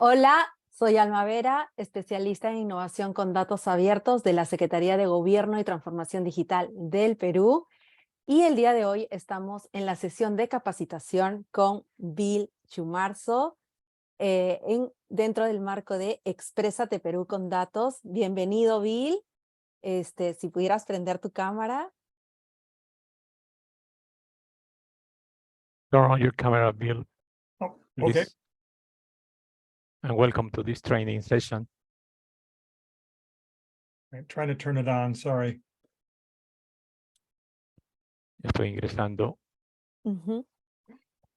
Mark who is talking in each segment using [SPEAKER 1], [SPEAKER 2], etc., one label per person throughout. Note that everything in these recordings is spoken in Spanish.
[SPEAKER 1] Hola, soy Alma Vera, especialista en innovación con datos abiertos de la Secretaría de Gobierno y Transformación Digital del Perú. Y el día de hoy estamos en la sesión de capacitación con Bill Schmarzo dentro del marco de Exprésate Perú con datos. Bienvenido, Bill. Si pudieras prender tu cámara.
[SPEAKER 2] Turn on your camera, Bill,
[SPEAKER 3] Oh,
[SPEAKER 2] please.
[SPEAKER 3] okay.
[SPEAKER 2] And welcome to this training session.
[SPEAKER 3] I'm trying to turn it on, sorry.
[SPEAKER 2] Estoy ingresando.
[SPEAKER 1] Ujú.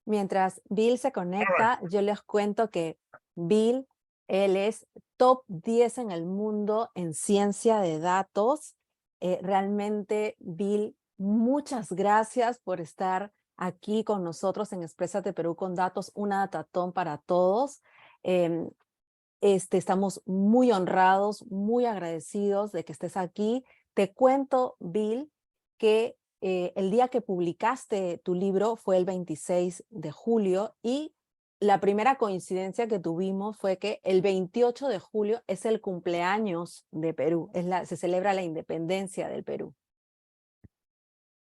[SPEAKER 1] Mientras Bill se conecta, yo les cuento que Bill, él es top 10 en el mundo en ciencia de datos. Realmente, Bill, muchas gracias por estar aquí con nosotros en Exprésate Perú con datos, una datatón para todos. Em, Estamos muy honrados, muy agradecidos de que estés aquí. Te cuento, Bill, que el día que publicaste tu libro fue el 26 de julio y la primera coincidencia que tuvimos fue que el 28 de julio es el cumpleaños de Perú, se celebra la independencia del Perú.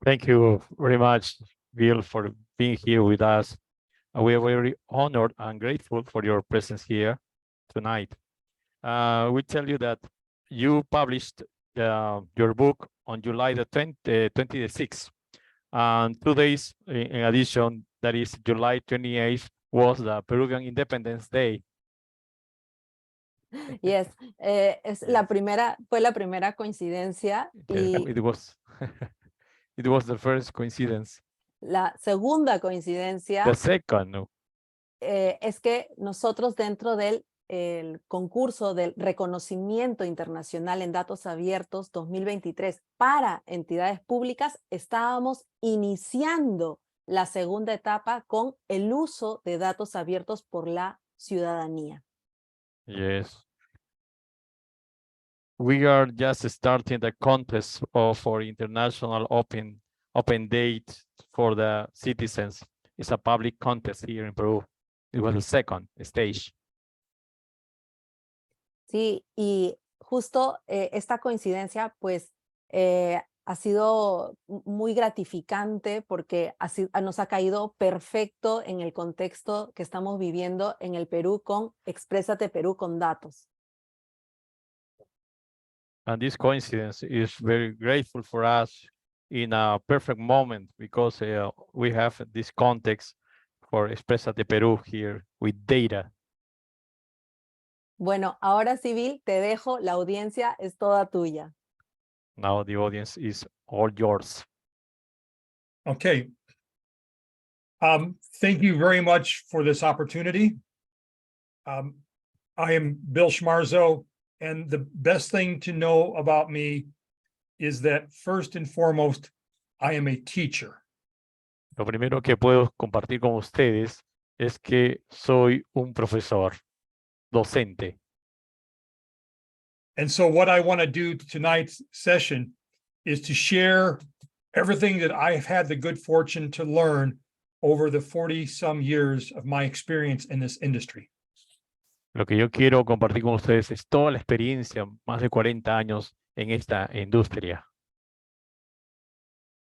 [SPEAKER 2] Thank you very much, Bill, for being here with us. We are very honored and grateful for your presence here tonight. We tell you that you published your book on July the 26th. And 2 days in addition, that is July 28th, was the Peruvian Independence Day.
[SPEAKER 1] Yes, fue la primera coincidencia y
[SPEAKER 2] It was it was the first coincidence.
[SPEAKER 1] la segunda coincidencia
[SPEAKER 2] The second, no.
[SPEAKER 1] Es que nosotros dentro del el concurso del Reconocimiento Internacional en Datos Abiertos 2023 para entidades públicas, estábamos iniciando la segunda etapa con el uso de datos abiertos por la ciudadanía.
[SPEAKER 2] Yes. We are just starting the contest for international open date for the citizens. It's a public contest here in Peru. It was the second stage.
[SPEAKER 1] Sí, y justo esta coincidencia pues ha sido muy gratificante porque nos ha caído perfecto en el contexto que estamos viviendo en el Perú con Exprésate Perú con datos.
[SPEAKER 2] And this coincidence is very grateful for us in a perfect moment because we have this context for Exprésate Perú here with data.
[SPEAKER 1] Bueno, ahora sí, Bill, te dejo, la audiencia es toda tuya.
[SPEAKER 2] Now the audience is all yours.
[SPEAKER 3] Okay. Thank you very much for this opportunity. I am Bill Schmarzo, and the best thing to know about me is that first and foremost, I am a teacher.
[SPEAKER 2] Lo primero que puedo compartir con ustedes es que soy un profesor, docente.
[SPEAKER 3] And so what I want to do tonight's session is to share everything that I have had the good fortune to learn over the 40-some years of my experience in this industry.
[SPEAKER 2] Lo que yo quiero compartir con ustedes es toda la experiencia, más de 40 años en esta industria.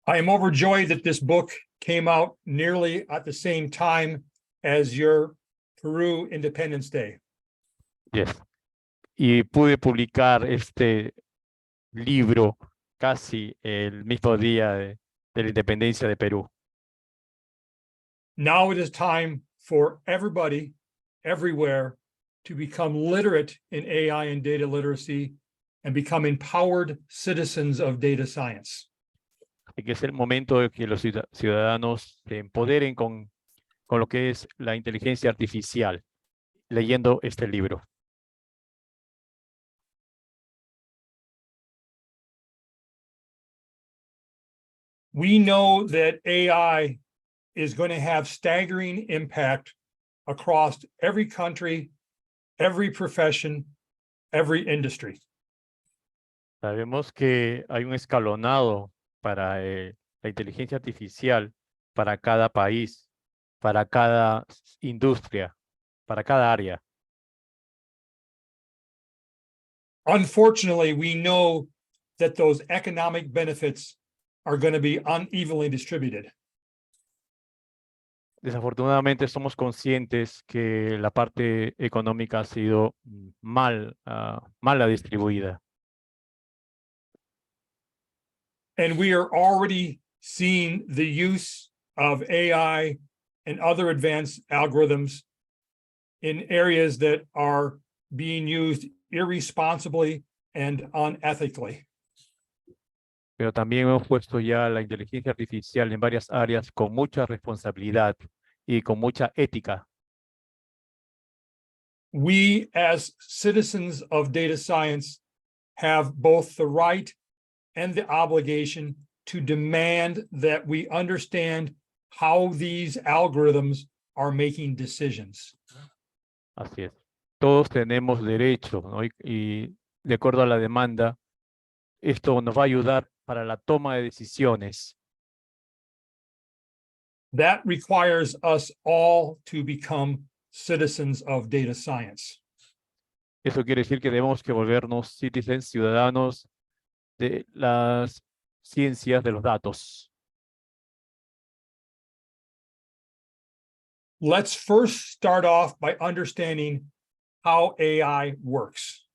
[SPEAKER 3] I am overjoyed that this book came out nearly at the same time as your Peru Independence Day.
[SPEAKER 2] Yes. Y pude publicar este libro casi el mismo día de la independencia de Perú.
[SPEAKER 3] Now it is time for everybody, everywhere, to become literate in AI and data literacy and become empowered citizens of data science.
[SPEAKER 2] Y que es el momento de que los ciudadanos se empoderen con lo que es la inteligencia artificial, leyendo este libro.
[SPEAKER 3] We know that AI is going to have staggering impact across every country, every profession, every industry.
[SPEAKER 2] Sabemos que hay un escalonado para la inteligencia artificial para cada país, para cada industria, para cada área.
[SPEAKER 3] Unfortunately, we know that those economic benefits are going to be unevenly distributed.
[SPEAKER 2] Desafortunadamente somos conscientes que la parte económica ha sido mala distribuida.
[SPEAKER 3] And we are already seeing the use of AI and other advanced algorithms in areas that are being used irresponsibly and unethically.
[SPEAKER 2] Pero también hemos puesto ya la inteligencia artificial en varias áreas con mucha responsabilidad y con mucha ética.
[SPEAKER 3] We, as citizens of data science, have both the right and the obligation to demand that we understand how these algorithms are making decisions.
[SPEAKER 2] Así es. Todos tenemos derecho, ¿no? Y de acuerdo a la demanda, esto nos va a ayudar para la toma de decisiones.
[SPEAKER 3] That requires us all to become citizens of data science.
[SPEAKER 2] Eso quiere decir que debemos que volvernos citizens, ciudadanos de las ciencias de los datos.
[SPEAKER 3] Let's first start off by understanding how AI works.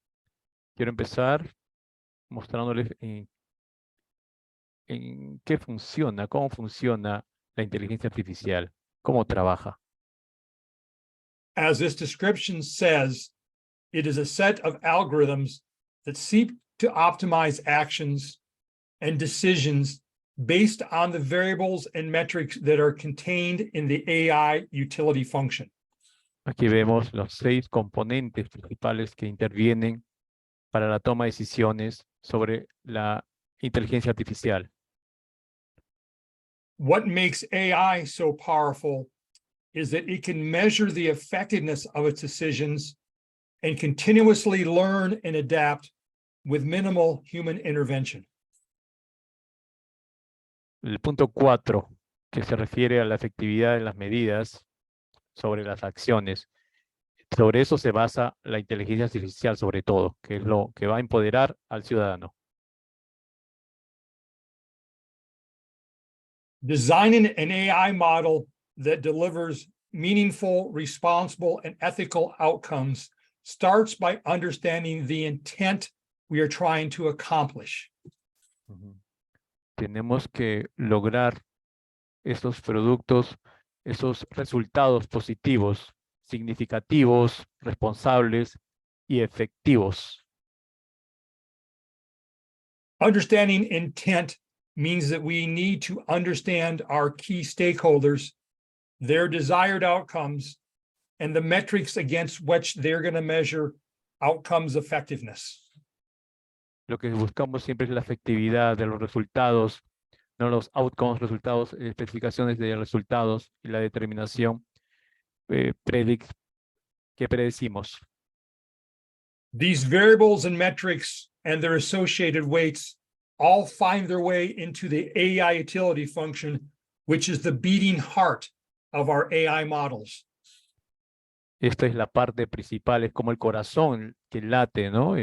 [SPEAKER 2] Quiero empezar mostrándoles en qué funciona, cómo funciona la inteligencia artificial, cómo trabaja.
[SPEAKER 3] As this description says, it is a set of algorithms that seek to optimize actions and decisions based on the variables and metrics that are contained in the AI utility function.
[SPEAKER 2] Aquí vemos los 6 componentes principales que intervienen para la toma de decisiones sobre la inteligencia artificial.
[SPEAKER 3] What makes AI so powerful is that it can measure the effectiveness of its decisions and continuously learn and adapt with minimal human intervention.
[SPEAKER 2] El punto 4, que se refiere a la efectividad de las medidas sobre las acciones. Sobre eso se basa la inteligencia artificial, sobre todo, que es lo que va a empoderar al ciudadano.
[SPEAKER 3] Designing an AI model that delivers meaningful, responsible, and ethical outcomes starts by understanding the intent we are trying to accomplish.
[SPEAKER 2] Tenemos que lograr esos productos, esos resultados positivos, significativos, responsables y efectivos.
[SPEAKER 3] Understanding intent means that we need to understand our key stakeholders, their desired outcomes, and the metrics against which they're going to measure outcomes effectiveness.
[SPEAKER 2] Lo que buscamos siempre es la efectividad de los resultados, no los outcomes, resultados, especificaciones de resultados y la determinación que predecimos.
[SPEAKER 3] These variables and metrics and their associated weights all find their way into the AI utility function, which is the beating heart of our AI models.
[SPEAKER 2] Esta es la parte principal, es como el corazón que late, ¿no?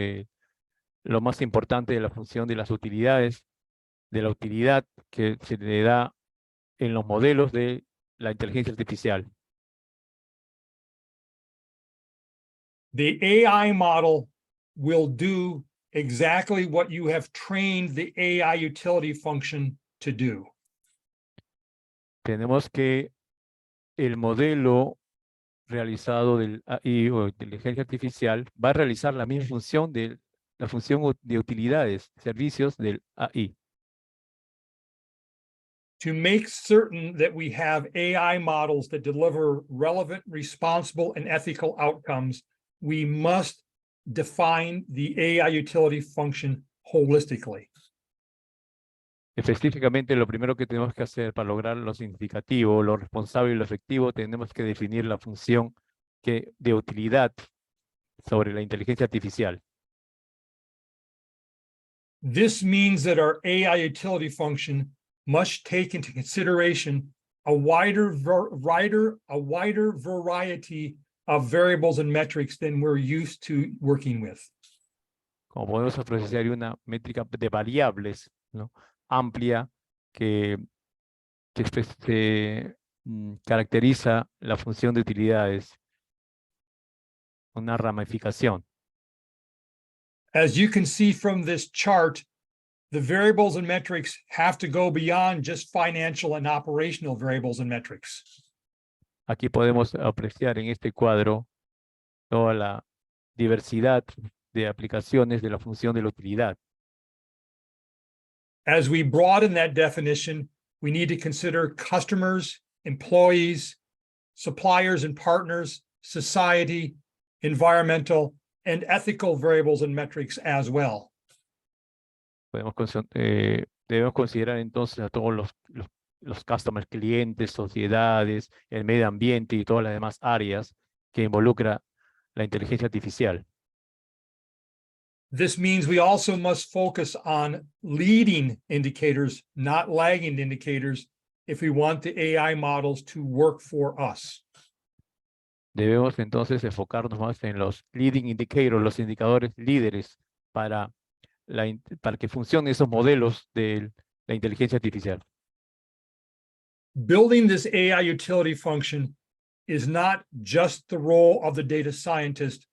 [SPEAKER 2] Lo más importante de la función de las utilidades, de la utilidad que se le da en los modelos de la inteligencia artificial.
[SPEAKER 3] The AI model will do exactly what you have trained the AI utility function to do.
[SPEAKER 2] Tenemos que el modelo realizado del AI o inteligencia artificial va a realizar la misma función de la función de utilidades, servicios del AI.
[SPEAKER 3] To make certain that we have AI models that deliver relevant, responsible, and ethical outcomes, we must define the AI utility function holistically.
[SPEAKER 2] Específicamente, lo primero que tenemos que hacer para lograr lo significativo, lo responsable y lo efectivo, tenemos que definir la función de utilidad sobre la inteligencia artificial.
[SPEAKER 3] This means that our AI utility function must take into consideration a wider variety of variables and metrics than we're used to working with.
[SPEAKER 2] como podemos apreciar, hay una métrica de variables, ¿no? Amplia que caracteriza la función de utilidades, una ramificación.
[SPEAKER 3] As you can see from this chart, the variables and metrics have to go beyond just financial and operational variables and metrics.
[SPEAKER 2] Aquí podemos apreciar en este cuadro toda la diversidad de aplicaciones de la función de la utilidad.
[SPEAKER 3] As we broaden that definition, we need to consider customers, employees, suppliers and partners, society, environmental, and ethical variables and metrics as well.
[SPEAKER 2] Debemos considerar entonces a todos los customers, clientes, sociedades, el medio ambiente y todas las demás áreas que involucra la inteligencia artificial.
[SPEAKER 3] This means we also must focus on leading indicators, not lagging indicators, if we want the AI models to work for us.
[SPEAKER 2] Debemos entonces enfocarnos más en los leading indicators, los indicadores líderes para que funcionen esos modelos de la inteligencia artificial.
[SPEAKER 3] Building this AI utility function is not just the role of the data scientist,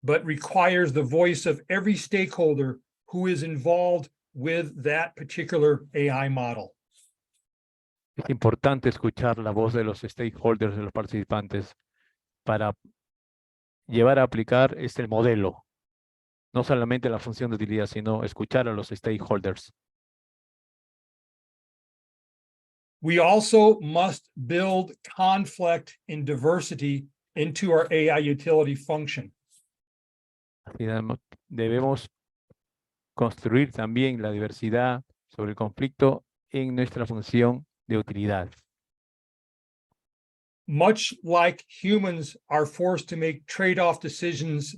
[SPEAKER 3] but requires the voice of every stakeholder who is involved with that particular AI model.
[SPEAKER 2] Es importante escuchar la voz de los stakeholders, de los participantes, para llevar a aplicar este modelo. No solamente la función de utilidad, sino escuchar a los stakeholders.
[SPEAKER 3] We also must build conflict and diversity into our AI utility function.
[SPEAKER 2] Debemos construir también la diversidad sobre el conflicto en nuestra función de utilidad.
[SPEAKER 3] Much like humans are forced to make trade-off decisions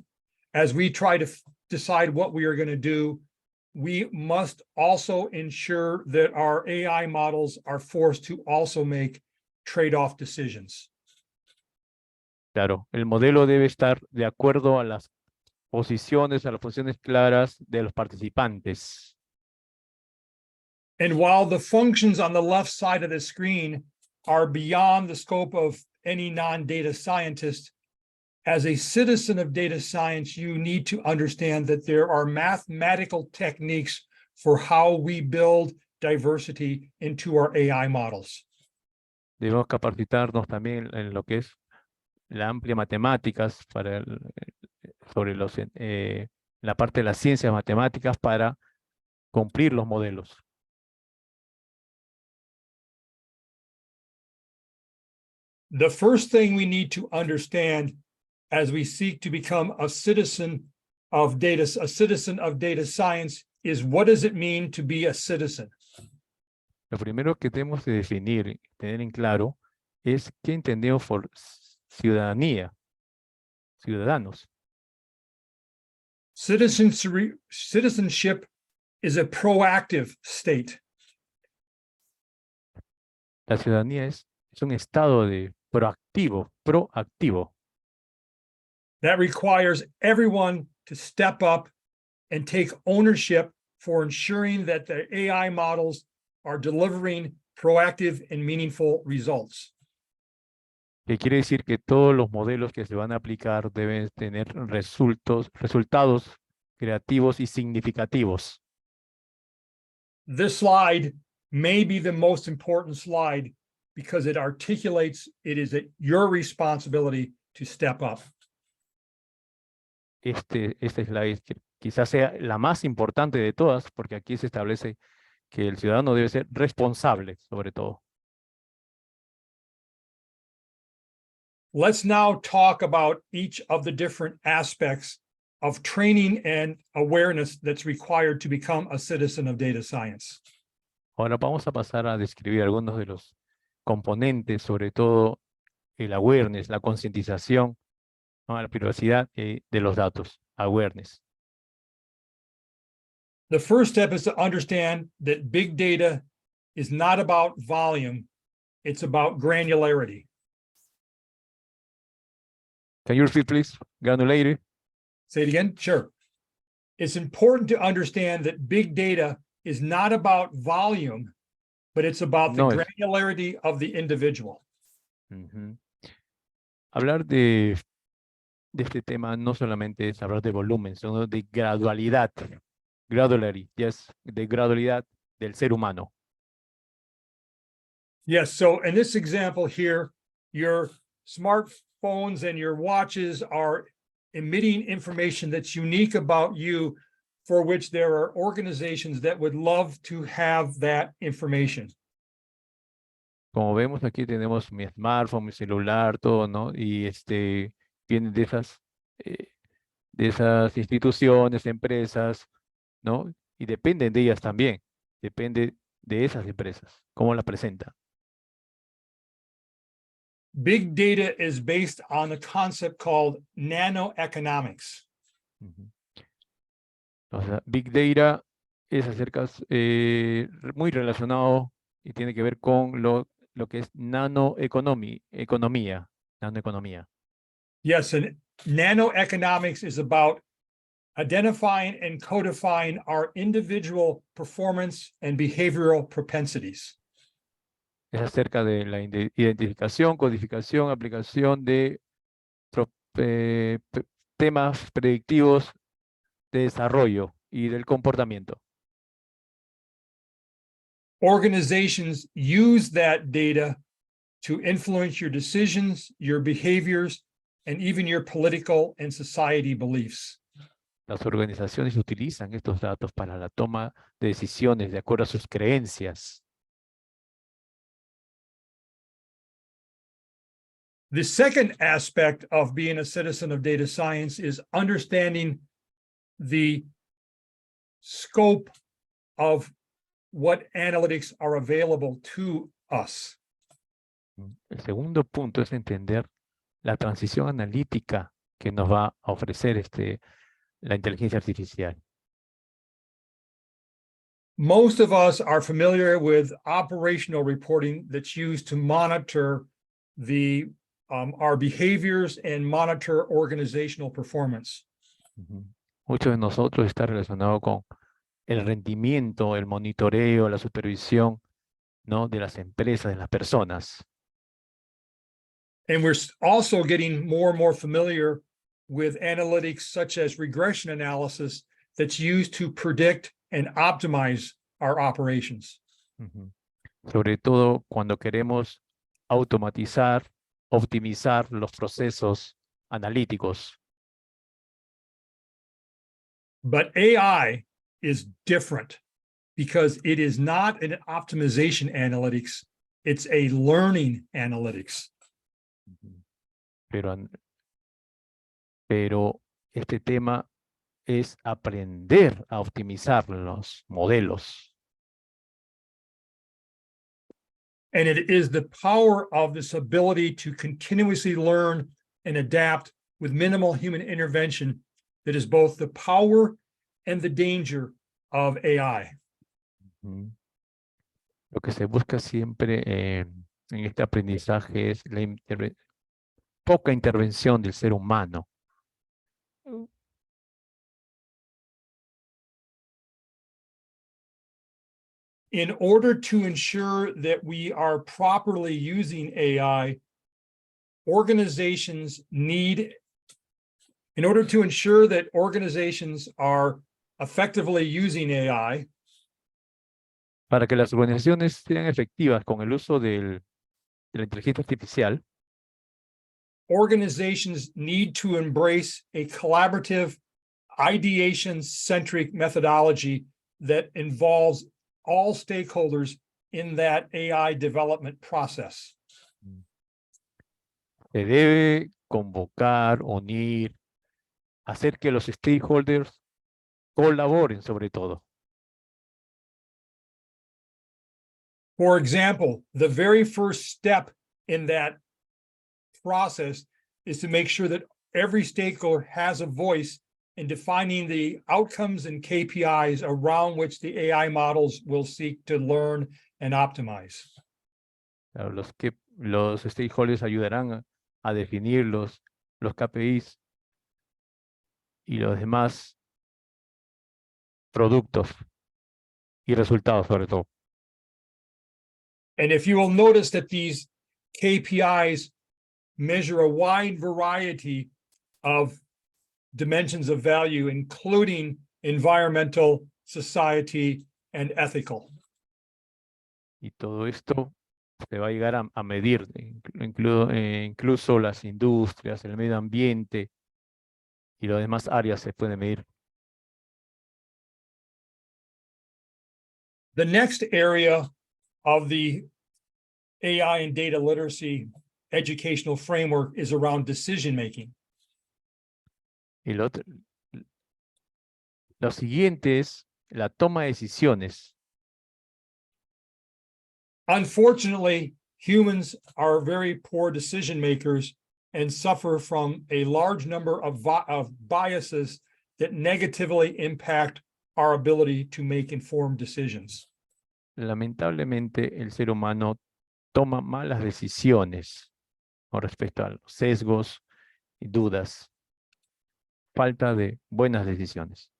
[SPEAKER 3] as we try to decide what we are going to do, we must also ensure that our AI models are forced to also make trade-off decisions.
[SPEAKER 2] Claro, el modelo debe estar de acuerdo a las posiciones, a las funciones claras de los participantes.
[SPEAKER 3] And while the functions on the left side of the screen are beyond the scope of any non-data scientist, as a citizen of data science, you need to understand that there are mathematical techniques for how we build diversity into our AI models.
[SPEAKER 2] Debemos capacitarnos también en lo que es la amplia matemáticas sobre la parte de las ciencias matemáticas para cumplir los modelos.
[SPEAKER 3] The first thing we need to understand as we seek to become a citizen of data science is, what does it mean to be a citizen?
[SPEAKER 2] Lo primero que tenemos que definir, tener en claro, es qué entendemos por ciudadanía, ciudadanos.
[SPEAKER 3] Citizenship is a proactive state.
[SPEAKER 2] La ciudadanía es un estado de proactivo.
[SPEAKER 3] That requires everyone to step up and take ownership for ensuring that the AI models are delivering proactive and meaningful results.
[SPEAKER 2] Que quiere decir que todos los modelos que se van a aplicar deben tener resultados creativos y significativos.
[SPEAKER 3] This slide may be the most important slide because it articulates it is your responsibility to step up.
[SPEAKER 2] Esta slide quizás sea la más importante de todas, porque aquí se establece que el ciudadano debe ser responsable, sobre todo.
[SPEAKER 3] Let's now talk about each of the different aspects of training and awareness that's required to become a citizen of data science.
[SPEAKER 2] Ahora vamos a pasar a describir algunos de los componentes, sobre todo el awareness, la concientización, ¿no?, la privacidad de los datos, awareness.
[SPEAKER 3] The first step is to understand that big data is not about volume, it's about granularity.
[SPEAKER 2] Can you repeat, please? Granularity.
[SPEAKER 3] Say it again? Sure. it's important to understand that big data is not about volume, but it's about the
[SPEAKER 2] No es.
[SPEAKER 3] granularity of the individual.
[SPEAKER 2] Ujú. Hablar de este tema no solamente es hablar de volumen, sino de gradualidad. Graduality, yes, de gradualidad del ser humano.
[SPEAKER 3] Yes, so in this example here, your smartphones and your watches are emitting information that's unique about you, for which there are organizations that would love to have that information.
[SPEAKER 2] Como vemos aquí tenemos mi smartphone, mi celular, todo, ¿no? Y vienen de esas instituciones, empresas, ¿no? Y dependen de ellas también. Depende de esas empresas, cómo la presentan.
[SPEAKER 3] Big data is based on a concept called nanoeconomics.
[SPEAKER 2] Ujú. O sea, Big Data es muy relacionado y tiene que ver con lo que es nanoeconomía.
[SPEAKER 3] Yes, and nanoeconomics is about identifying and codifying our individual performance and behavioral propensities.
[SPEAKER 2] Es acerca de la identificación, codificación, aplicación de temas predictivos de desarrollo y del comportamiento.
[SPEAKER 3] Organizations use that data to influence your decisions, your behaviors, and even your political and society beliefs.
[SPEAKER 2] Las organizaciones utilizan estos datos para la toma de decisiones de acuerdo a sus creencias.
[SPEAKER 3] The second aspect of being a citizen of data science is understanding the scope of what analytics are available to us.
[SPEAKER 2] El segundo punto es entender la transición analítica que nos va a ofrecer la inteligencia artificial.
[SPEAKER 3] Most of us are familiar with operational reporting that's used to monitor our behaviors and monitor organizational performance.
[SPEAKER 2] Muchos de nosotros está relacionado con el rendimiento, el monitoreo, la supervisión, ¿no? De las empresas, de las personas.
[SPEAKER 3] And we're also getting more and more familiar with analytics such as regression analysis that's used to predict and optimize our operations.
[SPEAKER 2] Sobre todo cuando queremos automatizar, optimizar los procesos analíticos.
[SPEAKER 3] But AI is different because it is not an optimization analytics, it's a learning analytics.
[SPEAKER 2] Pero este tema es aprender a optimizar los modelos.
[SPEAKER 3] And it is the power of this ability to continuously learn and adapt with minimal human intervention that is both the power and the danger of AI.
[SPEAKER 2] Lo que se busca siempre en este aprendizaje es la poca intervención del ser humano.
[SPEAKER 3] In order to ensure that we are properly using AI, in order to ensure that organizations are effectively using AI,
[SPEAKER 2] para que las organizaciones sean efectivas con el uso de la inteligencia artificial,
[SPEAKER 3] organizations need to embrace a collaborative, ideation-centric methodology that involves all stakeholders in that AI development process.
[SPEAKER 2] Se debe convocar, unir, hacer que los stakeholders colaboren sobre todo.
[SPEAKER 3] For example, the very first step in that process is to make sure that every stakeholder has a voice in defining the outcomes and KPIs around which the AI models will seek to learn and optimize.
[SPEAKER 2] Los stakeholders ayudarán a definir los KPIs y los demás productos y resultados sobre todo.
[SPEAKER 3] And if you will notice that these KPIs measure a wide variety of dimensions of value, including environmental, society, and ethical.
[SPEAKER 2] Y todo esto se va a llegar a medir, incluso las industrias, el medio ambiente y las demás áreas se pueden medir.
[SPEAKER 3] The next area of the AI and data literacy educational framework is around decision making.
[SPEAKER 2] Y lo siguiente es la toma de decisiones.
[SPEAKER 3] Unfortunately, humans are very poor decision makers and suffer from a large number of biases that negatively impact our ability to make informed decisions.
[SPEAKER 2] Lamentablemente, el ser humano toma malas decisiones con respecto a los sesgos y dudas. Falta de buenas decisiones.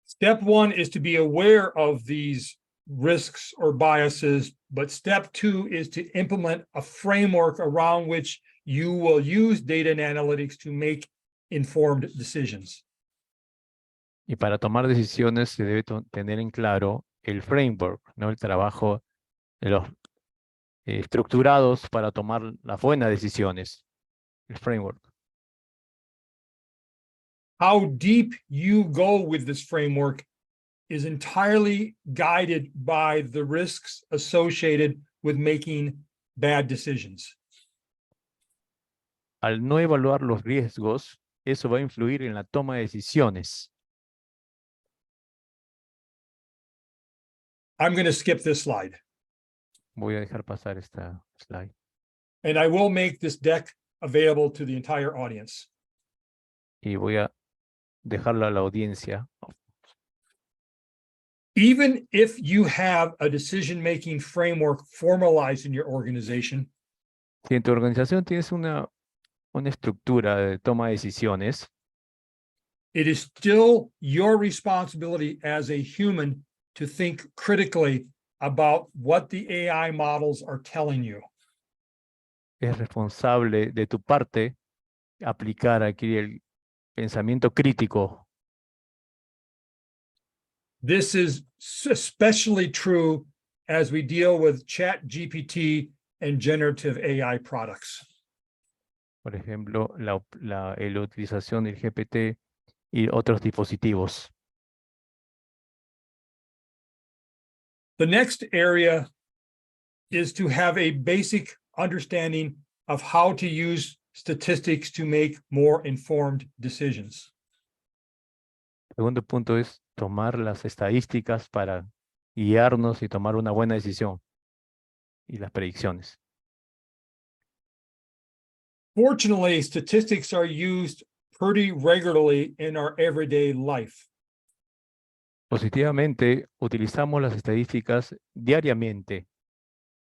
[SPEAKER 3] Step one is to be aware of these risks or biases, but step two is to implement a framework around which you will use data and analytics to make informed decisions.
[SPEAKER 2] Y para tomar decisiones se debe tener en claro el framework, ¿no? El trabajo de los estructurados para tomar las buenas decisiones. El framework.
[SPEAKER 3] How deep you go with this framework is entirely guided by the risks associated with making bad decisions.
[SPEAKER 2] Al no evaluar los riesgos, eso va a influir en la toma de decisiones.
[SPEAKER 3] I'm going to skip this slide.
[SPEAKER 2] Voy a dejar pasar esta slide.
[SPEAKER 3] And I will make this deck available to the entire audience.
[SPEAKER 2] Y voy a dejarlo a la audiencia.
[SPEAKER 3] Even if you have a decision-making framework formalized in your organization,
[SPEAKER 2] Si en tu organización tienes una estructura de toma de decisiones,
[SPEAKER 3] it is still your responsibility as a human to think critically about what the AI models are telling you.
[SPEAKER 2] es responsable de tu parte aplicar aquí el pensamiento crítico.
[SPEAKER 3] This is especially true as we deal with ChatGPT and generative AI products.
[SPEAKER 2] Por ejemplo, la utilización del GPT y otros dispositivos.
[SPEAKER 3] The next area is to have a basic understanding of how to use statistics to make more informed decisions.
[SPEAKER 2] Segundo punto es tomar las estadísticas para guiarnos y tomar una buena decisión. Y las predicciones.
[SPEAKER 3] Fortunately, statistics are used pretty regularly in our everyday life.
[SPEAKER 2] Positivamente, utilizamos las estadísticas diariamente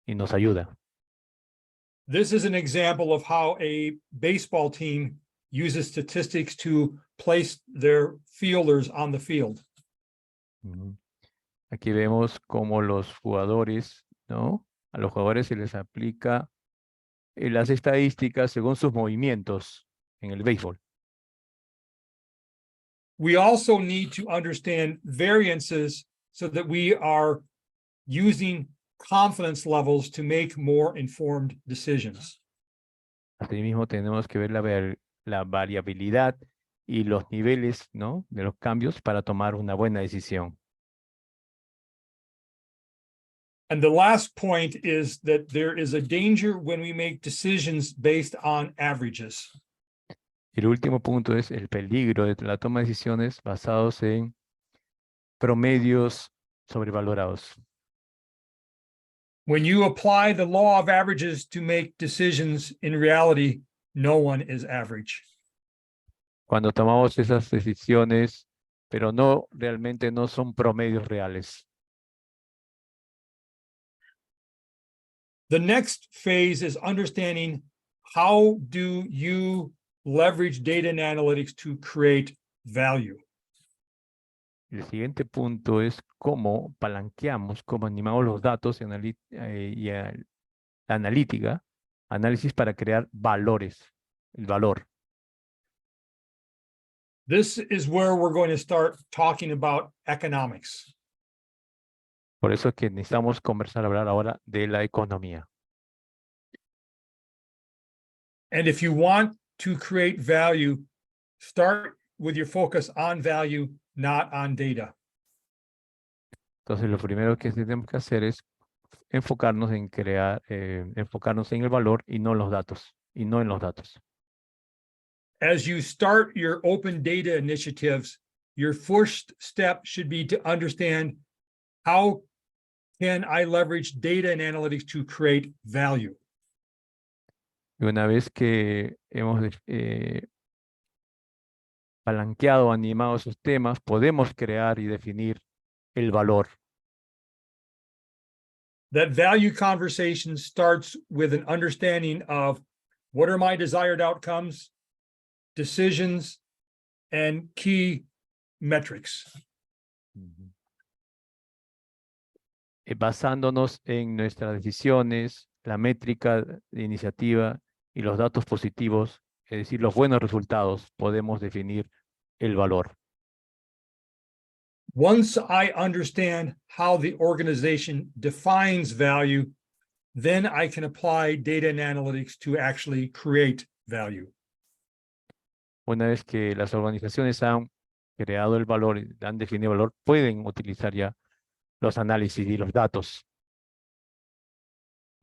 [SPEAKER 2] y nos ayuda.
[SPEAKER 3] This is an example of how a baseball team uses statistics to place their fielders on the field.
[SPEAKER 2] Aquí vemos cómo los jugadores, ¿no? A los jugadores se les aplica las estadísticas según sus movimientos en el béisbol.
[SPEAKER 3] We also need to understand variances so that we are using confidence levels to make more informed decisions.
[SPEAKER 2] Asimismo, tenemos que ver la variabilidad y los niveles, ¿no? De los cambios para tomar una buena decisión.
[SPEAKER 3] And the last point is that there is a danger when we make decisions based on averages.
[SPEAKER 2] Y el último punto es el peligro de la toma de decisiones basados en promedios sobrevalorados.
[SPEAKER 3] When you apply the law of averages to make decisions, in reality, no one is average.
[SPEAKER 2] Cuando tomamos esas decisiones, pero realmente no son promedios reales.
[SPEAKER 3] The next phase is understanding how do you leverage data and analytics to create value.
[SPEAKER 2] El siguiente punto es cómo palanqueamos, cómo animamos los datos y, la analítica, análisis para crear valores, el valor.
[SPEAKER 3] This is where we're going to start talking about economics.
[SPEAKER 2] Por eso es que necesitamos hablar ahora de la economía.
[SPEAKER 3] And if you want to create value, start with your focus on value, not on data.
[SPEAKER 2] Entonces, lo primero que tenemos que hacer es enfocarnos en enfocarnos en el valor y no en los datos, y no en los datos.
[SPEAKER 3] As you start your open data initiatives, your first step should be to understand how can I leverage data and analytics to create value.
[SPEAKER 2] Y una vez que hemos palanqueado, animado esos temas, podemos crear y definir el valor.
[SPEAKER 3] That value conversation starts with an understanding of what are my desired outcomes, decisions, and key metrics.
[SPEAKER 2] Basándonos en nuestras decisiones, la métrica de iniciativa y los datos positivos, es decir, los buenos resultados, podemos definir el valor.
[SPEAKER 3] Once I understand how the organization defines value, then I can apply data and analytics to actually create value.
[SPEAKER 2] Una vez que las organizaciones han creado el valor y han definido el valor, pueden utilizar ya los análisis y los datos.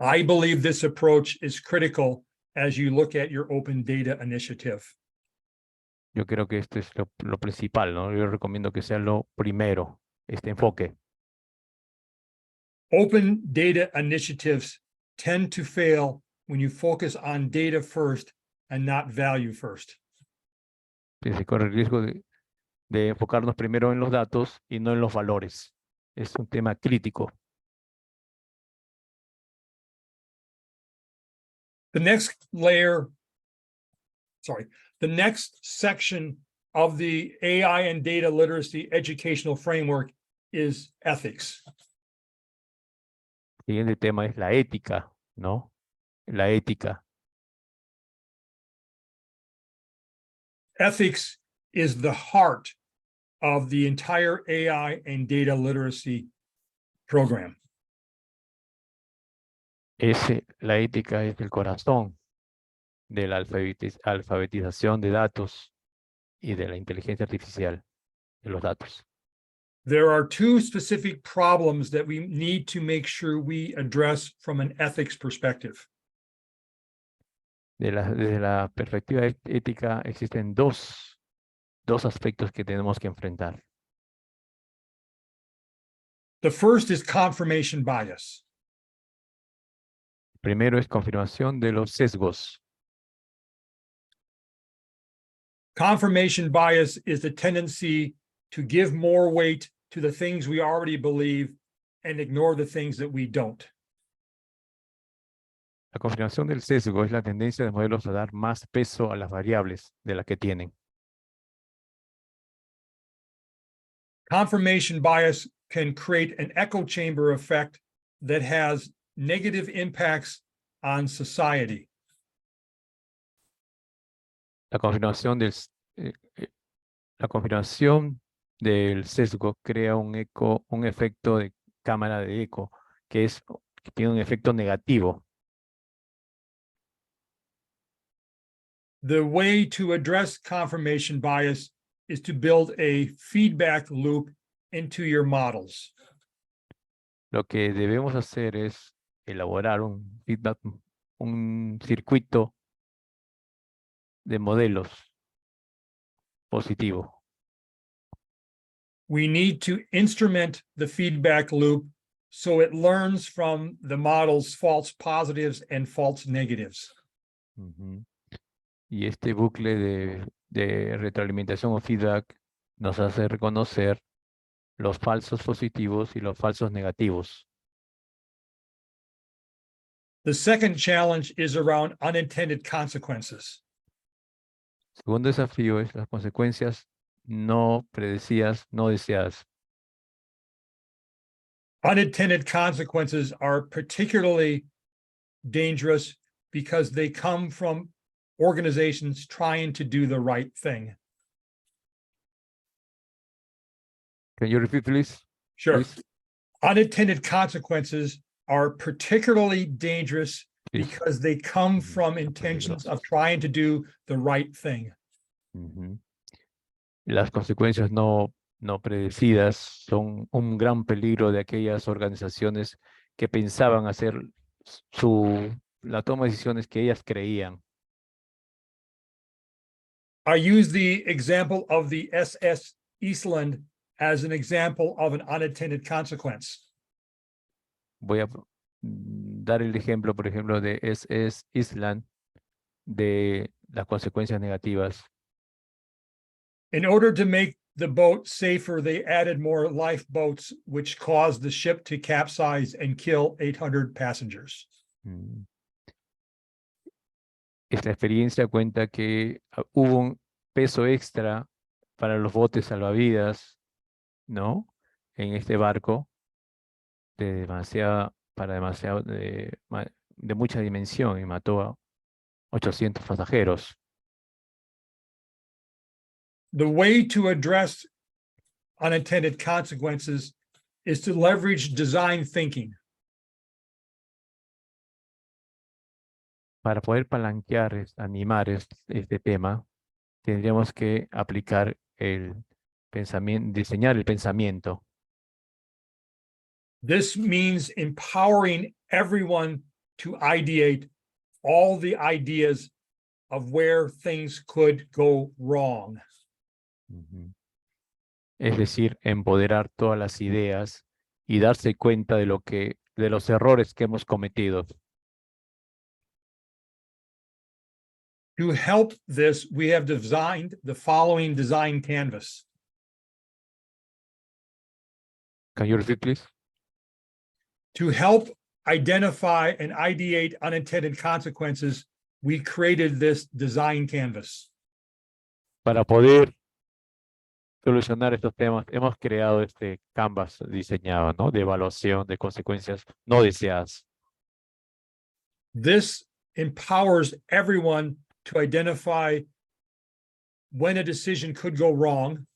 [SPEAKER 3] I believe this approach is critical as you look at your open data initiative.
[SPEAKER 2] Yo creo que esto es lo principal, ¿no? Yo recomiendo que sea lo primero, este enfoque.
[SPEAKER 3] Open data initiatives tend to fail when you focus on data first and not value first.
[SPEAKER 2] Se corre el riesgo de enfocarnos primero en los datos y no en los valores. Es un tema crítico.
[SPEAKER 3] The next section of the AI and data literacy educational framework is ethics.
[SPEAKER 2] El siguiente tema es la ética, ¿no? La ética.
[SPEAKER 3] Ethics is the heart of the entire AI and data literacy program.
[SPEAKER 2] La ética es el corazón de la alfabetización de datos y de la inteligencia artificial de los datos.
[SPEAKER 3] There are two specific problems that we need to make sure we address from an ethics perspective.
[SPEAKER 2] Desde la perspectiva ética existen dos aspectos que tenemos que enfrentar.
[SPEAKER 3] The first is confirmation bias.
[SPEAKER 2] Primero es confirmación de los sesgos.
[SPEAKER 3] Confirmation bias is the tendency to give more weight to the things we already believe and ignore the things that we don't.
[SPEAKER 2] La confirmación del sesgo es la tendencia de modelos a dar más peso a las variables de las que tienen.
[SPEAKER 3] Confirmation bias can create an echo chamber effect that has negative impacts on society.
[SPEAKER 2] La confirmación del sesgo crea un efecto de cámara de eco que tiene un efecto negativo.
[SPEAKER 3] The way to address confirmation bias is to build a feedback loop into your models.
[SPEAKER 2] Lo que debemos hacer es elaborar un circuito de modelos positivo.
[SPEAKER 3] We need to instrument the feedback loop so it learns from the model's false positives and false negatives.
[SPEAKER 2] Y este bucle de retroalimentación o feedback nos hace reconocer los falsos positivos y los falsos negativos.
[SPEAKER 3] The second challenge is around unintended consequences.
[SPEAKER 2] Segundo desafío es las consecuencias no predecidas, no deseadas.
[SPEAKER 3] Unintended consequences are particularly dangerous because they come from organizations trying to do the right thing.
[SPEAKER 2] Can you repeat, please?
[SPEAKER 3] Sure.
[SPEAKER 2] Please?
[SPEAKER 3] Unintended consequences are particularly dangerous
[SPEAKER 2] Please.
[SPEAKER 3] because they come from intentions of trying to do the right thing.
[SPEAKER 2] Ujú. Las consecuencias no predecidas son un gran peligro de aquellas organizaciones que pensaban hacer la toma de decisiones que ellas creían.
[SPEAKER 3] I use the example of the SS Eastland as an example of an unintended consequence.
[SPEAKER 2] Voy a dar el ejemplo, por ejemplo, de SS Island, de las consecuencias negativas.
[SPEAKER 3] In order to make the boat safer, they added more lifeboats, which caused the ship to capsize and kill 800 passengers.
[SPEAKER 2] Mm. Esta experiencia cuenta que hubo un peso extra para los botes salvavidas, ¿no? En este barco de mucha dimensión y mató a 800 pasajeros.
[SPEAKER 3] The way to address unintended consequences is to leverage design thinking.
[SPEAKER 2] Para poder animar este tema, tendríamos que aplicar el pensamiento, diseñar el pensamiento.
[SPEAKER 3] This means empowering everyone to ideate all the ideas of where things could go wrong.
[SPEAKER 2] Ujú. Es decir, empoderar todas las ideas y darse cuenta de los errores que hemos cometido.
[SPEAKER 3] To help this, we have designed the following design canvas.
[SPEAKER 2] Can you repeat, please?
[SPEAKER 3] To help identify and ideate unintended consequences, we created this design canvas.
[SPEAKER 2] Para poder solucionar estos temas, hemos creado este canvas diseñado, ¿no? De evaluación de consecuencias no deseadas.
[SPEAKER 3] This empowers everyone to identify when a decision could go wrong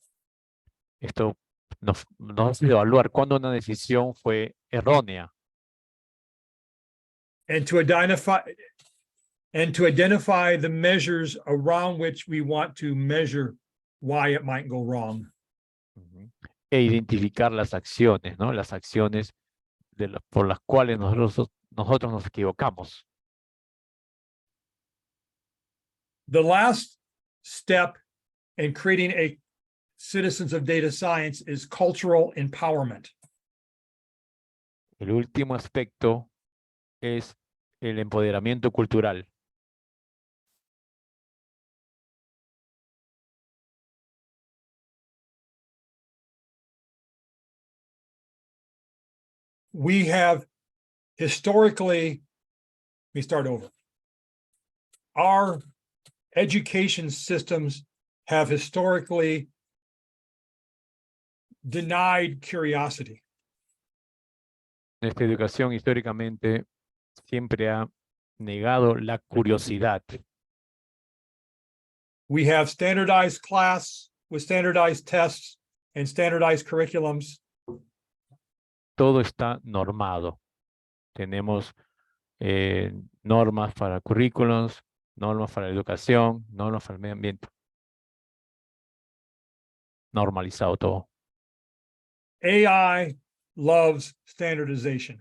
[SPEAKER 2] Esto nos hace evaluar cuándo una decisión fue errónea
[SPEAKER 3] and to identify the measures around which we want to measure why it might go wrong.
[SPEAKER 2] e identificar las acciones, ¿no? Las acciones por las cuales nosotros nos equivocamos.
[SPEAKER 3] The last step in creating a citizens of data science is cultural empowerment.
[SPEAKER 2] El último aspecto es el empoderamiento cultural.
[SPEAKER 3] We have historically, let me start over. Our education systems have historically denied curiosity.
[SPEAKER 2] Nuestra educación históricamente siempre ha negado la curiosidad.
[SPEAKER 3] We have standardized class with standardized tests and standardized curriculums.
[SPEAKER 2] Todo está normado. Tenemos normas para currículos, normas para la educación, normas para el medio ambiente. Normalizado todo.
[SPEAKER 3] AI loves standardization.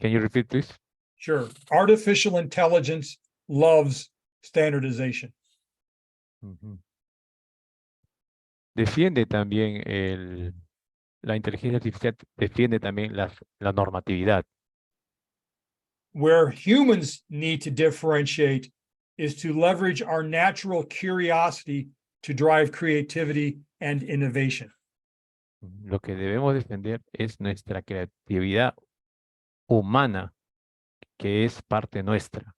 [SPEAKER 2] Can you repeat, please?
[SPEAKER 3] Sure. Artificial intelligence loves standardization.
[SPEAKER 2] Defiende también la inteligencia artificial, defiende también la normatividad.
[SPEAKER 3] Where humans need to differentiate is to leverage our natural curiosity to drive creativity and innovation.
[SPEAKER 2] Lo que debemos defender es nuestra creatividad humana, que es parte nuestra.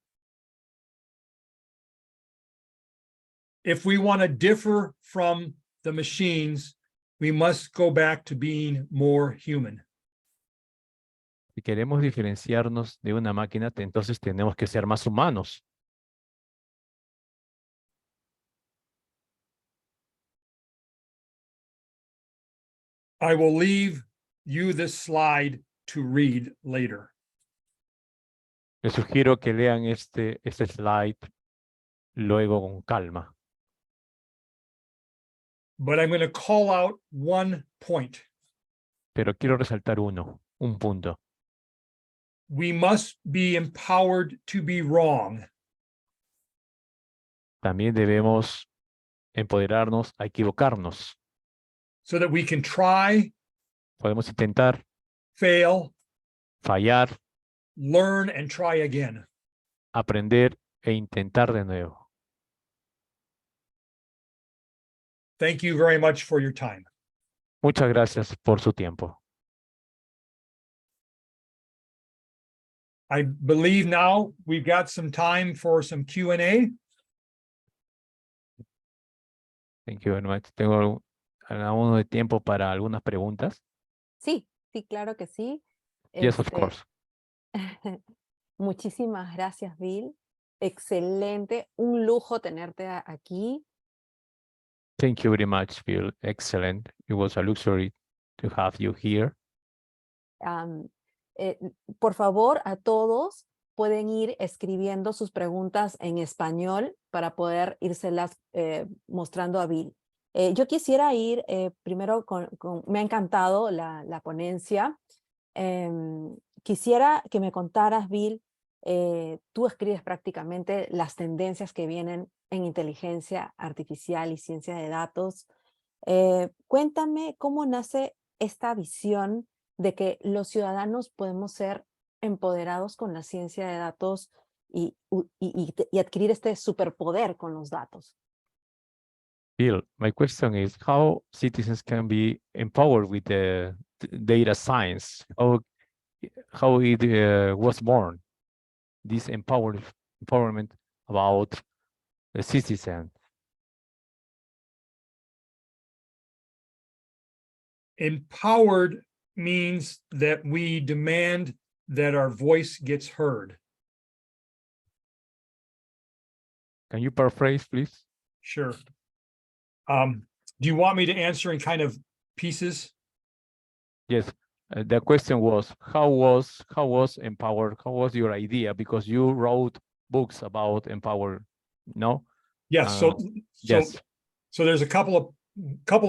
[SPEAKER 3] if we want to differ from the machines, we must go back to being more human.
[SPEAKER 2] Si queremos diferenciarnos de una máquina, entonces tenemos que ser más humanos.
[SPEAKER 3] I will leave you this slide to read later.
[SPEAKER 2] Les sugiero que lean este slide luego con calma.
[SPEAKER 3] But I'm going to call out one point.
[SPEAKER 2] Pero quiero resaltar un punto.
[SPEAKER 3] We must be empowered to be wrong.
[SPEAKER 2] También debemos empoderarnos a equivocarnos.
[SPEAKER 3] So that we can try,
[SPEAKER 2] Podemos intentar,
[SPEAKER 3] fail,
[SPEAKER 2] fallar,
[SPEAKER 3] learn, and try again.
[SPEAKER 2] aprender e intentar de nuevo.
[SPEAKER 3] Thank you very much for your time.
[SPEAKER 2] Muchas gracias por su tiempo.
[SPEAKER 3] I believe now we've got some time for some Q&A.
[SPEAKER 2] Thank you very much. Tengo aún de tiempo para algunas preguntas.
[SPEAKER 1] Sí, sí, claro que sí.
[SPEAKER 2] Yes, of course.
[SPEAKER 1] Muchísimas gracias, Bill. Excelente, un lujo tenerte aquí.
[SPEAKER 2] Thank you very much, Bill. Excellent. It was a luxury to have you here.
[SPEAKER 1] Por favor, a todos pueden ir escribiendo sus preguntas en español para poder írselas mostrando a Bill. Yo quisiera ir primero me ha encantado la ponencia. Quisiera que me contaras, Bill, tú escribes prácticamente las tendencias que vienen en inteligencia artificial y ciencia de datos. Cuéntame cómo nace esta visión de que los ciudadanos podemos ser empoderados con la ciencia de datos y adquirir este superpoder con los datos.
[SPEAKER 2] Bill, my question is how citizens can be empowered with the data science? How it was born, this empowerment about the citizen?
[SPEAKER 3] Empowered means that we demand that our voice gets heard.
[SPEAKER 2] Can you paraphrase, please?
[SPEAKER 3] Sure. Do you want me to answer in kind of pieces?
[SPEAKER 2] Yes. The question was, how was empowered? How was your idea? Because you wrote books about empower, no?
[SPEAKER 3] Yes.
[SPEAKER 2] Yes.
[SPEAKER 3] So there's a couple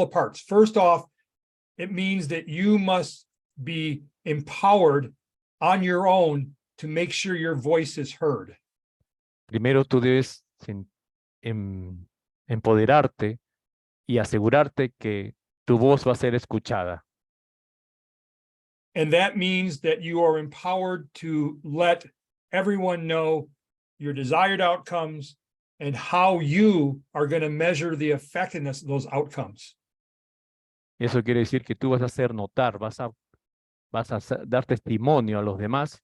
[SPEAKER 3] of parts. First off, it means that you must be empowered on your own to make sure your voice is heard.
[SPEAKER 2] Primero tú debes empoderarte y asegurarte que tu voz va a ser escuchada.
[SPEAKER 3] And that means that you are empowered to let everyone know your desired outcomes and how you are going to measure the effectiveness of those outcomes.
[SPEAKER 2] Eso quiere decir que tú vas a hacer notar, vas a dar testimonio a los demás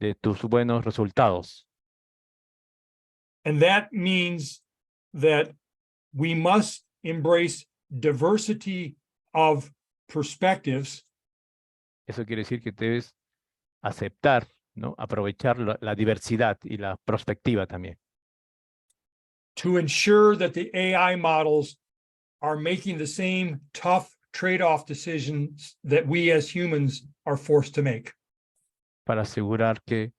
[SPEAKER 2] de tus buenos resultados.
[SPEAKER 3] And that means that we must embrace diversity of perspectives.
[SPEAKER 2] Eso quiere decir que debes aceptar, ¿no? Aprovechar la diversidad y la perspectiva también.
[SPEAKER 3] To ensure that the AI models are making the same tough trade-off decisions that we as humans are forced to make.
[SPEAKER 2] Para asegurar que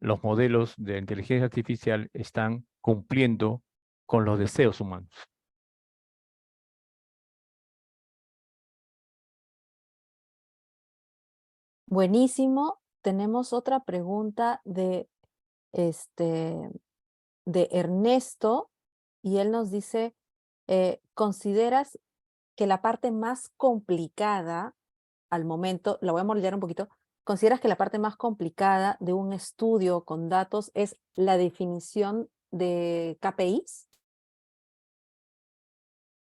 [SPEAKER 2] los modelos de inteligencia artificial están cumpliendo con los deseos humanos.
[SPEAKER 1] Buenísimo. Tenemos otra pregunta de Ernesto, y él nos dice, ¿consideras que la parte más complicada al momento, la voy a moldear un poquito, ¿consideras que la parte más complicada de un estudio con datos es la definición de KPIs?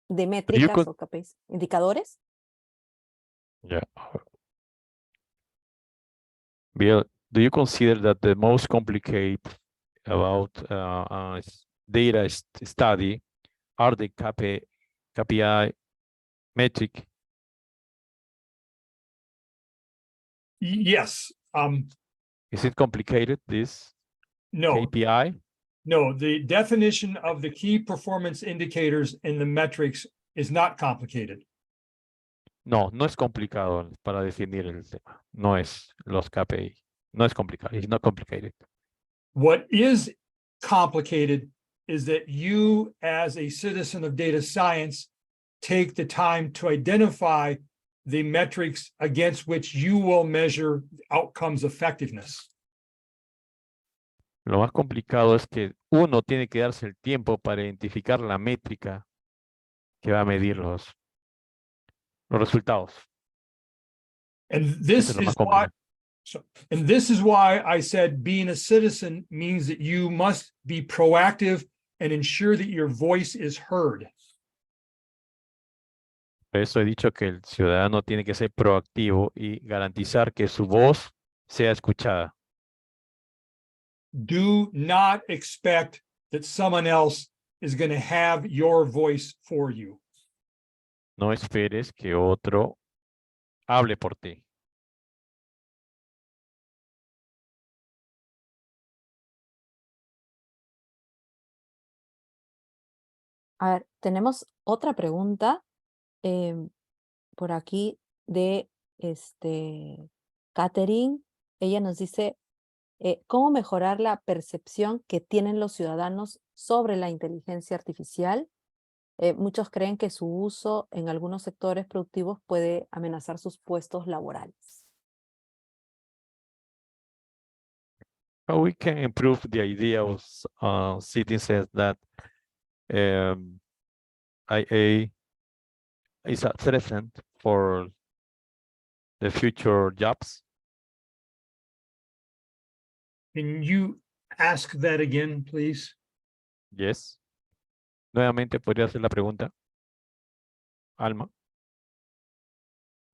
[SPEAKER 1] ¿De métricas o KPIs? ¿Indicadores?
[SPEAKER 2] Yeah. Bill, do you consider that the most complicated about data study are the KPI metric?
[SPEAKER 3] Yes.
[SPEAKER 2] Is it complicated, this
[SPEAKER 3] No,
[SPEAKER 2] KPI?
[SPEAKER 3] no, the definition of the key performance indicators in the metrics is not complicated.
[SPEAKER 2] No, no es complicado para definir el tema. No es los KPI. No es complicado. It's not complicated.
[SPEAKER 3] What is complicated is that you, as a citizen of data science, take the time to identify the metrics against which you will measure outcomes effectiveness.
[SPEAKER 2] Lo más complicado es que uno tiene que darse el tiempo para identificar la métrica que va a medir los resultados.
[SPEAKER 3] And
[SPEAKER 2] Eso
[SPEAKER 3] this
[SPEAKER 2] es lo
[SPEAKER 3] is
[SPEAKER 2] más
[SPEAKER 3] why,
[SPEAKER 2] complicado.
[SPEAKER 3] and this is why I said being a citizen means that you must be proactive and ensure that your voice is heard.
[SPEAKER 2] Por eso he dicho que el ciudadano tiene que ser proactivo y garantizar que su voz sea escuchada.
[SPEAKER 3] Do not expect that someone else is going to have your voice for you.
[SPEAKER 2] No esperes que otro hable por ti.
[SPEAKER 1] A ver, tenemos otra pregunta por aquí de Catherine. Ella nos dice, ¿cómo mejorar la percepción que tienen los ciudadanos sobre la inteligencia artificial? Muchos creen que su uso en algunos sectores productivos puede amenazar sus puestos laborales.
[SPEAKER 2] How we can improve the idea of citizens that IA is a threat for the future jobs?
[SPEAKER 3] Can you ask that again, please?
[SPEAKER 2] Yes. Nuevamente podría hacer la pregunta. Alma.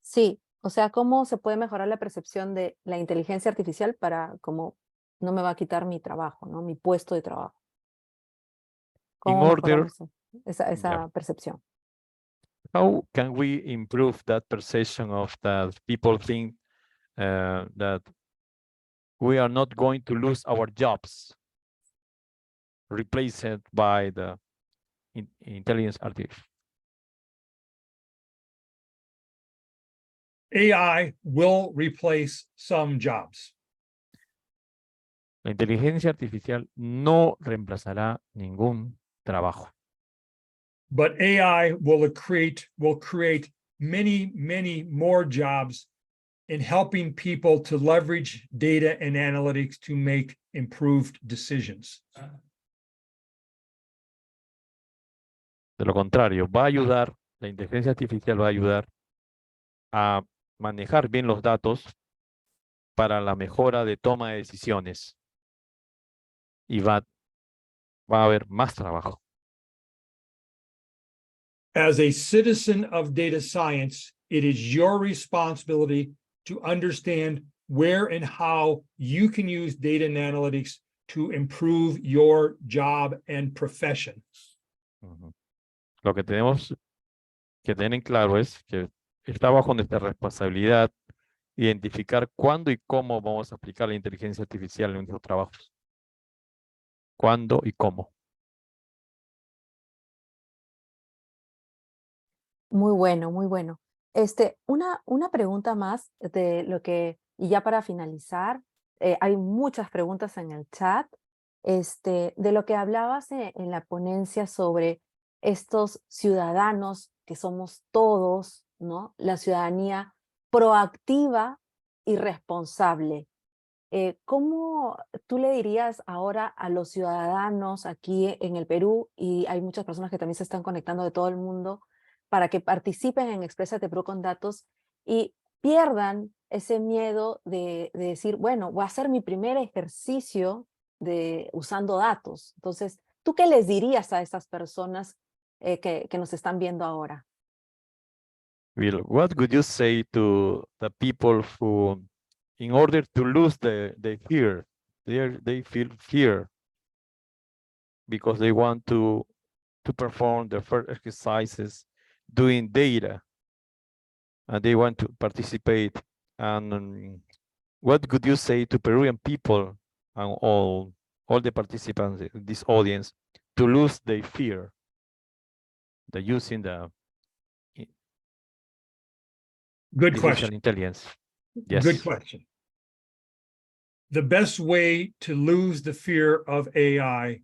[SPEAKER 1] Sí, o sea, ¿cómo se puede mejorar la percepción de la inteligencia artificial para como no me va a quitar mi trabajo, ¿no? Mi puesto de trabajo?
[SPEAKER 2] In
[SPEAKER 1] ¿Cómo mejorar
[SPEAKER 2] order,
[SPEAKER 1] esa percepción?
[SPEAKER 2] how can we improve that perception of that people think that we are not going to lose our jobs replaced by the intelligence artificial?
[SPEAKER 3] AI will replace some jobs.
[SPEAKER 2] La inteligencia artificial no reemplazará ningún trabajo.
[SPEAKER 3] But AI will create many, many more jobs in helping people to leverage data and analytics to make improved decisions.
[SPEAKER 2] De lo contrario, va a ayudar, la inteligencia artificial va a ayudar a manejar bien los datos para la mejora de toma de decisiones. Y va a haber más trabajo.
[SPEAKER 3] As a citizen of data science, it is your responsibility to understand where and how you can use data and analytics to improve your job and profession.
[SPEAKER 2] Lo que tenemos que tener en claro es que está bajo nuestra responsabilidad identificar cuándo y cómo vamos a aplicar la inteligencia artificial en nuestros trabajos. ¿Cuándo y cómo?
[SPEAKER 1] Muy bueno, muy bueno. Una pregunta más de lo que, y ya para finalizar, hay muchas preguntas en el chat, de lo que hablabas en la ponencia sobre estos ciudadanos que somos todos, ¿no? La ciudadanía proactiva y responsable. ¿Cómo tú le dirías ahora a los ciudadanos aquí en el Perú, y hay muchas personas que también se están conectando de todo el mundo, para que participen en Exprésate Perú con datos y pierdan ese miedo de decir, bueno, voy a hacer mi primer ejercicio usando datos? Entonces, ¿tú qué les dirías a esas personas que nos están viendo ahora?
[SPEAKER 2] Will, what would you say to the people who, in order to lose the fear, they feel fear because they want to to perform their first exercises doing data, and they want to participate. And what could you say to Peruvian people and all the participants in this audience to lose their fear, the using the
[SPEAKER 3] Good
[SPEAKER 2] artificial
[SPEAKER 3] question.
[SPEAKER 2] intelligence? Yes.
[SPEAKER 3] Good question. The best way to lose the fear of AI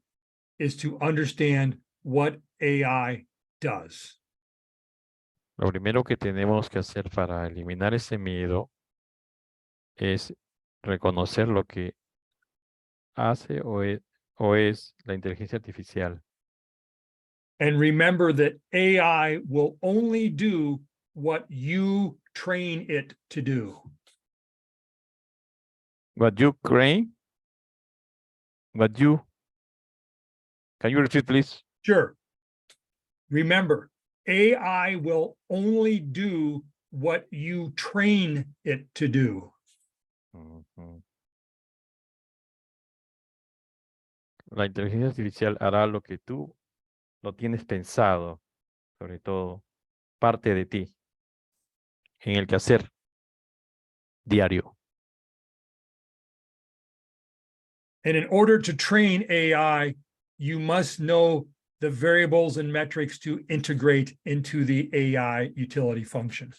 [SPEAKER 3] is to understand what AI does.
[SPEAKER 2] Lo primero que tenemos que hacer para eliminar ese miedo es reconocer lo que hace o es la inteligencia artificial.
[SPEAKER 3] And remember that AI will only do what you train it to do.
[SPEAKER 2] What you claim? Can you repeat, please?
[SPEAKER 3] Sure. Remember, AI will only do what you train it to do.
[SPEAKER 2] Ujú. La inteligencia artificial hará lo que tú lo tienes pensado, sobre todo, parte de ti, en el quehacer diario.
[SPEAKER 3] And in order to train AI, you must know the variables and metrics to integrate into the AI utility function.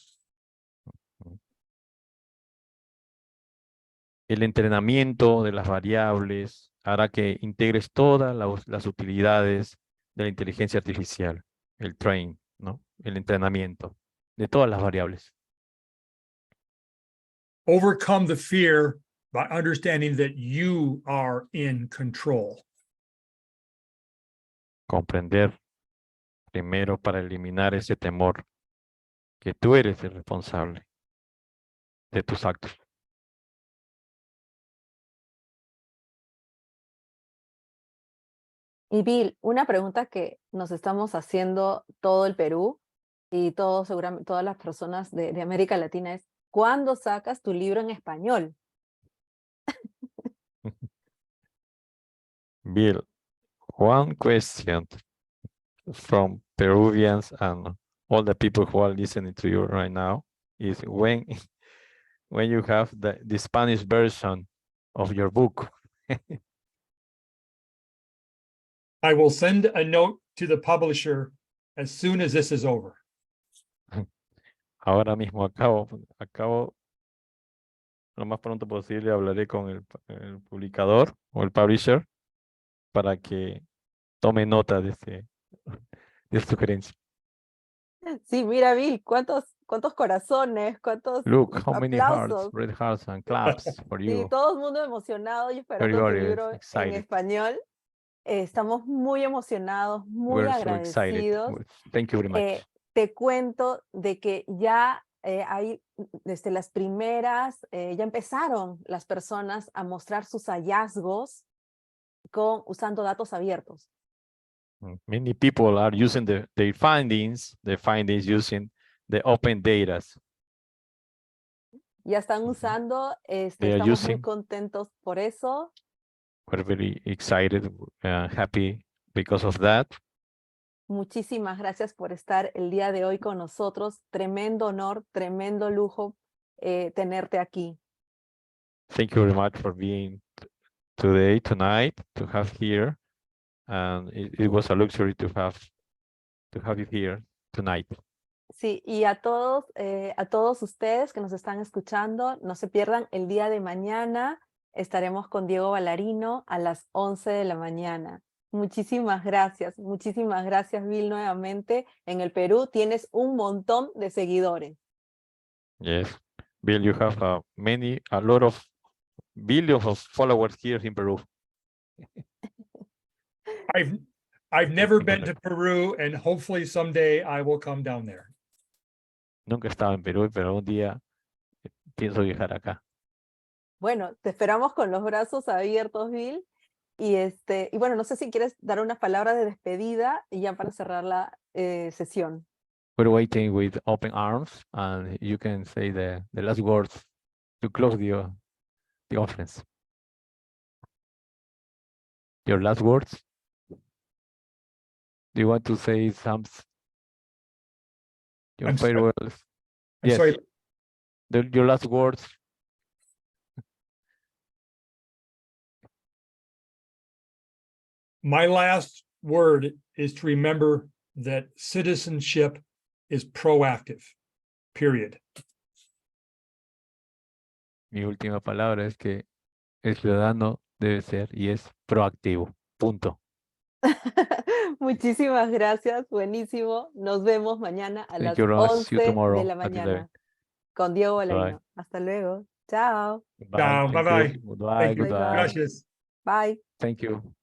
[SPEAKER 2] El entrenamiento de las variables hará que integres todas las utilidades de la inteligencia artificial, el train, ¿no? El entrenamiento de todas las variables.
[SPEAKER 3] Overcome the fear by understanding that you are in control.
[SPEAKER 2] Comprender primero para eliminar ese temor que tú eres el responsable de tus actos.
[SPEAKER 1] Y Bill, una pregunta que nos estamos haciendo todo el Perú y seguramente todas las personas de América Latina es, ¿cuándo sacas tu libro en español?
[SPEAKER 2] Bill, one question from Peruvians and all the people who are listening to you right now is when you have the Spanish version of your book.
[SPEAKER 3] I will send a note to the publisher as soon as this is over.
[SPEAKER 2] Ahora mismo acabo lo más pronto posible hablaré con el publicador o el publisher para que tome nota de esta sugerencia.
[SPEAKER 1] Sí, mira, Bill, cuántos corazones, cuántos
[SPEAKER 2] Look, how many hearts,
[SPEAKER 1] aplausos.
[SPEAKER 2] red hearts and claps for
[SPEAKER 1] Sí,
[SPEAKER 2] you.
[SPEAKER 1] todo el mundo emocionado y esperando tu
[SPEAKER 2] Very
[SPEAKER 1] libro en
[SPEAKER 2] excited.
[SPEAKER 1] español. Estamos muy emocionados, muy
[SPEAKER 2] We're so excited.
[SPEAKER 1] agradecidos.
[SPEAKER 2] Thank you very much.
[SPEAKER 1] Te cuento de que ya hay desde las primeras, ya empezaron las personas a mostrar sus hallazgos usando datos abiertos.
[SPEAKER 2] Many people are using their findings using the open data.
[SPEAKER 1] Ya están usando,
[SPEAKER 2] They are
[SPEAKER 1] estamos muy
[SPEAKER 2] using.
[SPEAKER 1] contentos por eso.
[SPEAKER 2] We're very excited, happy because of that.
[SPEAKER 1] Muchísimas gracias por estar el día de hoy con nosotros. Tremendo honor, tremendo lujo tenerte aquí.
[SPEAKER 2] Thank you very much for being tonight, to have here. And it was a luxury to have you here tonight.
[SPEAKER 1] Sí, y a todos ustedes que nos están escuchando, no se pierdan el día de mañana. Estaremos con Diego Ballarino a las 11 de la mañana. Muchísimas gracias, Bill, nuevamente. En el Perú tienes un montón de seguidores.
[SPEAKER 2] Yes, Bill, you have a lot of billions of followers here in Peru.
[SPEAKER 3] I've never been to Peru, and hopefully someday I will come down there.
[SPEAKER 2] Nunca he estado en Perú, pero un día pienso viajar acá.
[SPEAKER 1] Bueno, te esperamos con los brazos abiertos, Bill. Y bueno, no sé si quieres dar unas palabras de despedida y ya para cerrar la sesión.
[SPEAKER 2] We're waiting with open arms, and you can say the last words to close the conference. Your last words? Do you want to say some your
[SPEAKER 3] I'm sorry.
[SPEAKER 2] farewells?
[SPEAKER 3] I'm
[SPEAKER 2] Yes.
[SPEAKER 3] sorry.
[SPEAKER 2] Your last words.
[SPEAKER 3] My last word is to remember that citizenship is proactive, period.
[SPEAKER 2] Mi última palabra es que el ciudadano debe ser y es proactivo. Punto.
[SPEAKER 1] Muchísimas gracias, buenísimo. Nos vemos mañana a
[SPEAKER 2] Thank
[SPEAKER 1] las
[SPEAKER 2] you very much. See you
[SPEAKER 1] 11
[SPEAKER 2] tomorrow
[SPEAKER 1] de la
[SPEAKER 2] at
[SPEAKER 1] mañana
[SPEAKER 2] 11.
[SPEAKER 1] con Diego
[SPEAKER 2] Bye.
[SPEAKER 1] Bolaño. Hasta luego. Chao.
[SPEAKER 2] Goodbye.
[SPEAKER 3] Ciao,
[SPEAKER 2] Thank
[SPEAKER 3] bye-bye.
[SPEAKER 2] you. Goodbye.
[SPEAKER 3] Thank you.
[SPEAKER 1] Bye-bye.
[SPEAKER 2] Goodbye.
[SPEAKER 3] Gracias.
[SPEAKER 1] Bye.
[SPEAKER 2] Thank you.